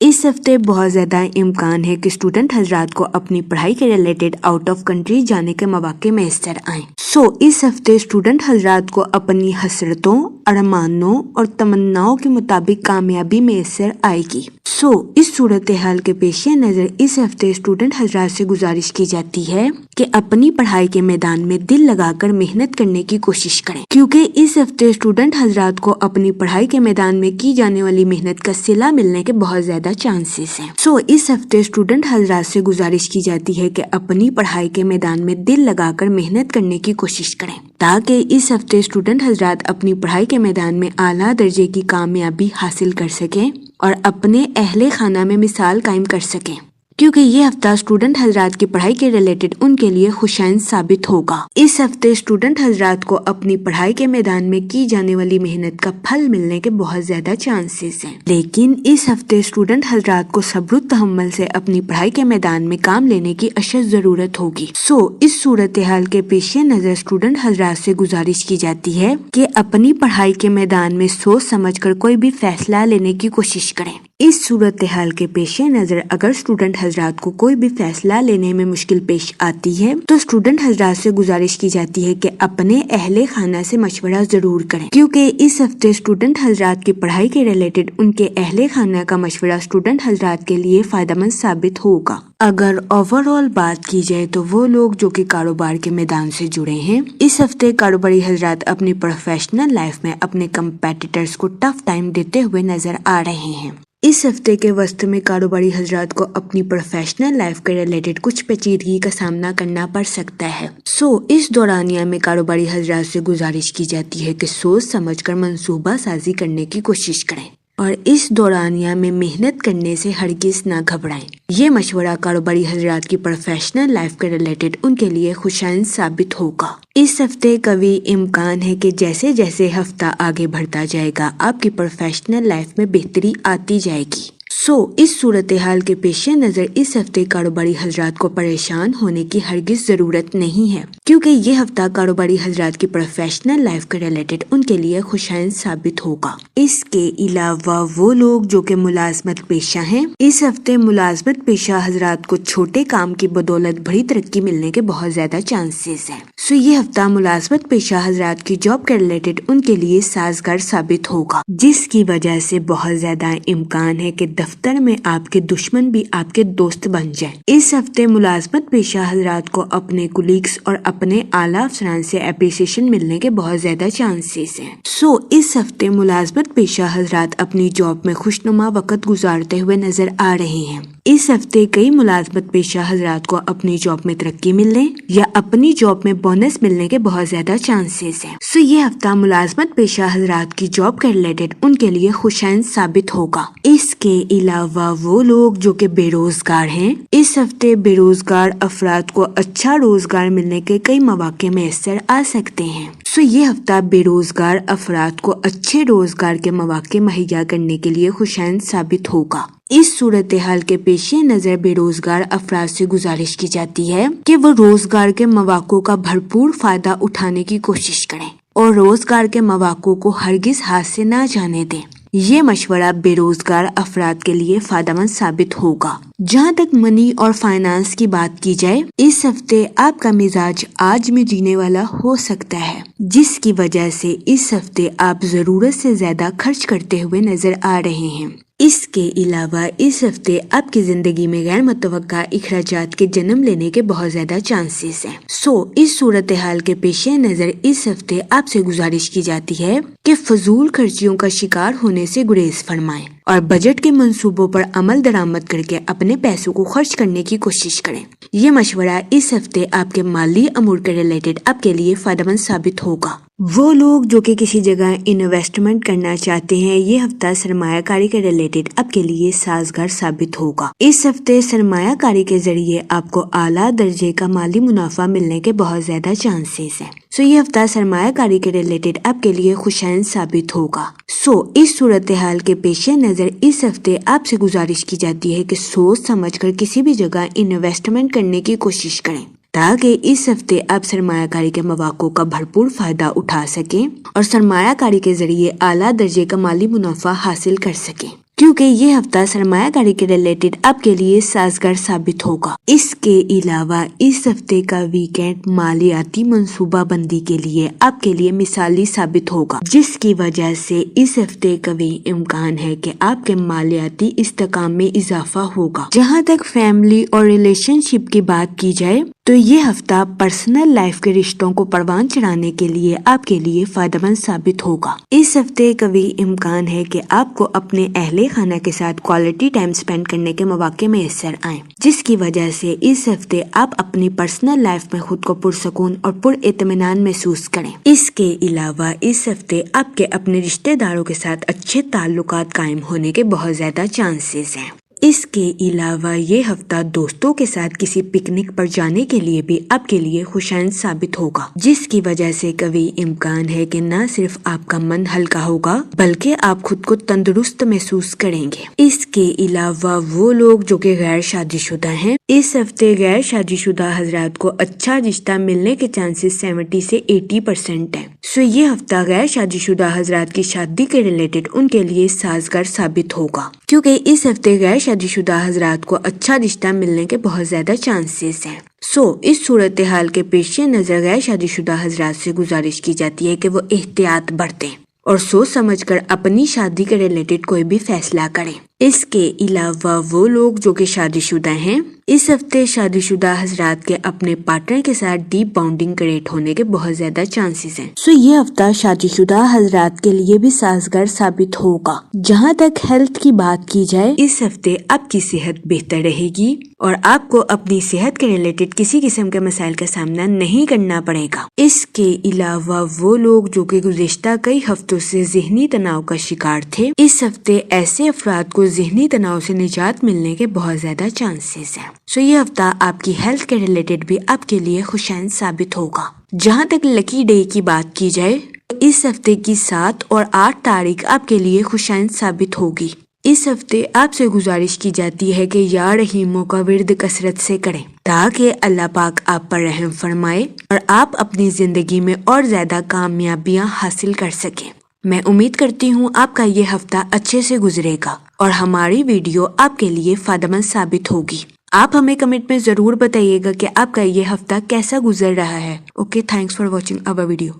اس ہفتے بہت زیادہ امکان ہے کہ اسٹوڈنٹ حضرات کو اپنی پڑھائی کے ریلیٹڈ آؤٹ آف کنٹری جانے کے مواقع میسر آئیں۔ اس ہفتے اسٹوڈنٹ حضرات کو اپنی حسرتوں، ارمانوں اور تمناؤں کے مطابق کامیابی میسر آئے گی۔ اس صورتحال کے پیش نظر اس ہفتے اسٹوڈنٹ حضرات سے گزارش کی جاتی ہے کہ اپنی پڑھائی کے میدان میں دل لگا کر محنت کرنے کی کوشش کریں، کیونکہ اس ہفتے اسٹوڈنٹ حضرات کو اپنی پڑھائی کے میدان میں کی جانے والی محنت کا صلہ ملنے کے بہت زیادہ چانسز ہیں۔ اس ہفتے اسٹوڈنٹ حضرات سے گزارش کی جاتی ہے کہ اپنی پڑھائی کے میدان میں دل لگا کر محنت کرنے کی کوشش کریں، تاکہ اس ہفتے اسٹوڈنٹ حضرات اپنی پڑھائی کے میدان میں اعلیٰ درجے کی کامیابی حاصل کر سکیں اور اپنے اہل خانہ میں مثال قائم کر سکیں، کیونکہ یہ ہفتہ اسٹوڈنٹ حضرات کی پڑھائی کے ریلیٹڈ ان کے لیے خوشائن ثابت ہوگا۔ اس ہفتے اسٹوڈنٹ حضرات کو اپنی پڑھائی کے میدان میں کی جانے والی محنت کا پھل ملنے کے بہت زیادہ چانسز ہیں، لیکن اس ہفتے اسٹوڈنٹ حضرات کو صبر و تحمل سے اپنی پڑھائی کے میدان میں کام لینے کی اشد ضرورت ہوگی۔ اس صورتحال کے پیش نظر اسٹوڈنٹ حضرات سے گزارش کی جاتی ہے کہ اپنی پڑھائی کے میدان میں سوچ سمجھ کر کوئی بھی فیصلہ لینے کی کوشش کریں۔ اس صورتحال کے پیش نظر اگر اسٹوڈنٹ حضرات کو کوئی بھی فیصلہ لینے میں مشکل پیش آتی ہے تو اسٹوڈنٹ حضرات سے گزارش کی جاتی ہے کہ اپنے اہل خانہ سے مشورہ ضرور کریں، کیونکہ اس ہفتے اسٹوڈنٹ حضرات کی پڑھائی کے ریلیٹڈ ان کے اہل خانہ کا مشورہ اسٹوڈنٹ حضرات کے لیے فائدہ مند ثابت ہوگا۔ اگر اوور آل بات کی جائے تو وہ لوگ جو کہ کاروبار کے میدان سے جڑے ہیں، اس ہفتے کاروباری حضرات اپنی پروفیشنل لائف میں اپنے کمپیٹیٹرز کو ٹف ٹائم دیتے ہوئے نظر آ رہے ہیں۔ اس ہفتے کے وسط میں کاروباری حضرات کو اپنی پروفیشنل لائف کے ریلیٹڈ کچھ پیچیدگی کا سامنا کرنا پڑ سکتا ہے۔ اس دورانیہ میں کاروباری حضرات سے گزارش کی جاتی ہے کہ سوچ سمجھ کر منصوبہ سازی کرنے کی کوشش کریں اور اس دورانیہ میں محنت کرنے سے ہرگز نہ گھبرائیں۔ یہ مشورہ کاروباری حضرات کی پروفیشنل لائف کے ریلیٹڈ ان کے لیے خوشائن ثابت ہوگا۔ اس ہفتے قوی امکان ہے کہ جیسے جیسے ہفتہ آگے بڑھتا جائے گا آپ کی پروفیشنل لائف میں بہتری آتی جائے گی۔ اس صورتحال کے پیش نظر اس ہفتے کاروباری حضرات کو پریشان ہونے کی ہرگز ضرورت نہیں ہے، کیونکہ یہ ہفتہ کاروباری حضرات کی پروفیشنل لائف کے ریلیٹڈ ان کے لیے خوشائن ثابت ہوگا۔ اس کے علاوہ وہ لوگ جو کہ ملازمت پیشہ ہیں، اس ہفتے ملازمت پیشہ حضرات کو چھوٹے کام کی بدولت بڑی ترقی ملنے کے بہت زیادہ چانسز ہیں۔ یہ ہفتہ ملازمت پیشہ حضرات کی جاب کے ریلیٹڈ ان کے لیے سازگار ثابت ہوگا، جس کی وجہ سے بہت زیادہ امکان ہے کہ دفتر میں آپ کے دشمن بھی آپ کے دوست بن جائیں۔ اس ہفتے ملازمت پیشہ حضرات کو اپنے کولیگز اور اپنے اعلیٰ افسران سے اپریسیشن ملنے کے بہت زیادہ چانسز ہیں۔ اس ہفتے ملازمت پیشہ حضرات اپنی جاب میں خوشنما وقت گزارتے ہوئے نظر آ رہے ہیں۔ اس ہفتے کئی ملازمت پیشہ حضرات کو اپنی جاب میں ترقی ملنے یا اپنی جاب میں بونس ملنے کے بہت زیادہ چانسز ہیں۔ یہ ہفتہ ملازمت پیشہ حضرات کی جاب کے ریلیٹڈ ان کے لیے خوشائن ثابت ہوگا۔ اس کے علاوہ وہ لوگ جو کہ بے روزگار ہیں، اس ہفتے بے روزگار افراد کو اچھا روزگار ملنے کے کئی مواقع میسر آ سکتے ہیں۔ یہ ہفتہ بے روزگار افراد کو اچھے روزگار کے مواقع مہیا کرنے کے لیے خوشائن ثابت ہوگا۔ اس صورتحال کے پیش نظر بے روزگار افراد سے گزارش کی جاتی ہے کہ وہ روزگار کے مواقع کا بھرپور فائدہ اٹھانے کی کوشش کریں اور روزگار کے مواقع کو ہرگز ہاتھ سے نہ جانے دیں۔ یہ مشورہ بے روزگار افراد کے لیے فائدہ مند ثابت ہوگا۔ جہاں تک منی اور فائنانس کی بات کی جائے، اس ہفتے آپ کا مزاج آج میں جینے والا ہو سکتا ہے، جس کی وجہ سے اس ہفتے آپ ضرورت سے زیادہ خرچ کرتے ہوئے نظر آ رہے ہیں۔ اس کے علاوہ اس ہفتے آپ کی زندگی میں غیر متوقع اخراجات کے جنم لینے کے بہت زیادہ چانسز ہیں۔ اس صورتحال کے پیش نظر اس ہفتے آپ سے گزارش کی جاتی ہے کہ فضول خرچیوں کا شکار ہونے سے گریز فرمائیں اور بجٹ کے منصوبوں پر عمل درآمد کر کے اپنے پیسوں کو خرچ کرنے کی کوشش کریں۔ یہ مشورہ اس ہفتے آپ کے مالی امور کے ریلیٹڈ آپ کے لیے فائدہ مند ثابت ہوگا۔ وہ لوگ جو کہ کسی جگہ انویسٹمنٹ کرنا چاہتے ہیں، یہ ہفتہ سرمایہ کاری کے ریلیٹڈ آپ کے لیے سازگار ثابت ہوگا۔ اس ہفتے سرمایہ کاری کے ذریعے آپ کو اعلیٰ درجے کا مالی منافع ملنے کے بہت زیادہ چانسز ہیں۔ یہ ہفتہ سرمایہ کاری کے ریلیٹڈ آپ کے لیے خوشائن ثابت ہوگا۔ اس صورتحال کے پیش نظر اس ہفتے آپ سے گزارش کی جاتی ہے کہ سوچ سمجھ کر کسی بھی جگہ انویسٹمنٹ کرنے کی کوشش کریں، تاکہ اس ہفتے آپ سرمایہ کاری کے مواقع کا بھرپور فائدہ اٹھا سکیں اور سرمایہ کاری کے ذریعے اعلیٰ درجے کا مالی منافع حاصل کر سکیں، کیونکہ یہ ہفتہ سرمایہ کاری کے ریلیٹڈ آپ کے لیے سازگار ثابت ہوگا۔ اس کے علاوہ اس ہفتے کا ویکینڈ مالیاتی منصوبہ بندی کے لیے آپ کے لیے مثالی ثابت ہوگا، جس کی وجہ سے اس ہفتے قوی امکان ہے کہ آپ کے مالیاتی استحکام میں اضافہ ہوگا۔ جہاں تک فیملی اور ریلیشن شپ کی بات کی جائے تو یہ ہفتہ پرسنل لائف کے رشتوں کو پروان چڑھانے کے لیے آپ کے لیے فائدہ مند ثابت ہوگا۔ اس ہفتے قوی امکان ہے کہ آپ کو اپنے اہل خانہ کے ساتھ کوالٹی ٹائم سپینڈ کرنے کے مواقع میسر آئیں، جس کی وجہ سے اس ہفتے آپ اپنی پرسنل لائف میں خود کو پرسکون اور پر اطمینان محسوس کریں۔ اس کے علاوہ اس ہفتے آپ کے اپنے رشتہ داروں کے ساتھ اچھے تعلقات قائم ہونے کے بہت زیادہ چانسز ہیں۔ اس کے علاوہ یہ ہفتہ دوستوں کے ساتھ کسی پکنک پر جانے کے لیے بھی آپ کے لیے خوشائند ثابت ہوگا، جس کی وجہ سے قوی امکان ہے کہ نہ صرف آپ کا من ہلکا ہوگا بلکہ آپ خود کو تندرست محسوس کریں گے۔ اس کے علاوہ وہ لوگ جو کہ غیر شادی شدہ ہیں، اس ہفتے غیر شادی شدہ حضرات کو اچھا رشتہ ملنے کے چانسز 70 سے 80% ہیں۔ یہ ہفتہ غیر شادی شدہ حضرات کی شادی کے ریلیٹڈ ان کے لیے سازگار ثابت ہوگا، کیونکہ اس ہفتے غیر شادی شدہ حضرات کو اچھا رشتہ ملنے کے بہت زیادہ چانسز ہیں۔ اس صورتحال کے پیش نظر غیر شادی شدہ حضرات سے گزارش کی جاتی ہے کہ وہ احتیاط برتیں اور سوچ سمجھ کر اپنی شادی کے ریلیٹڈ کوئی بھی فیصلہ کریں۔ اس کے علاوہ وہ لوگ جو کہ شادی شدہ ہیں، اس ہفتے شادی شدہ حضرات کے اپنے پارٹنر کے ساتھ ڈیپ بانڈنگ کریٹ ہونے کے بہت زیادہ چانسز ہیں۔ یہ ہفتہ شادی شدہ حضرات کے لیے بھی سازگار ثابت ہوگا۔ جہاں تک ہیلتھ کی بات کی جائے، اس ہفتے آپ کی صحت بہتر رہے گی اور آپ کو اپنی صحت کے ریلیٹڈ کسی قسم کے مسائل کا سامنا نہیں کرنا پڑے گا۔ اس کے علاوہ وہ لوگ جو کہ گزشتہ کئی ہفتوں سے ذہنی تناؤ کا شکار تھے، اس ہفتے ایسے افراد کو ذہنی تناؤ سے نجات ملنے کے بہت زیادہ چانسز ہیں۔ یہ ہفتہ آپ کی ہیلتھ کے ریلیٹڈ بھی آپ کے لیے خوشائند ثابت ہوگا۔ جہاں تک لکی ڈے کی بات کی جائے، اس ہفتے کی 7 اور 8 تاریخ آپ کے لیے خوشائند ثابت ہوگی۔ اس ہفتے آپ سے گزارش کی جاتی ہے کہ یا رحیموں کا ورد کثرت سے کریں تاکہ اللہ پاک آپ پر رحم فرمائے اور آپ اپنی زندگی میں اور زیادہ کامیابیاں حاصل کر سکیں۔ میں امید کرتی ہوں آپ کا یہ ہفتہ اچھے سے گزرے گا اور ہماری ویڈیو آپ کے لیے فائدہ مند ثابت ہوگی۔ آپ ہمیں کمنٹ میں ضرور بتائیے گا کہ آپ کا یہ ہفتہ کیسا گزر رہا ہے۔ Okay, thanks for watching our video.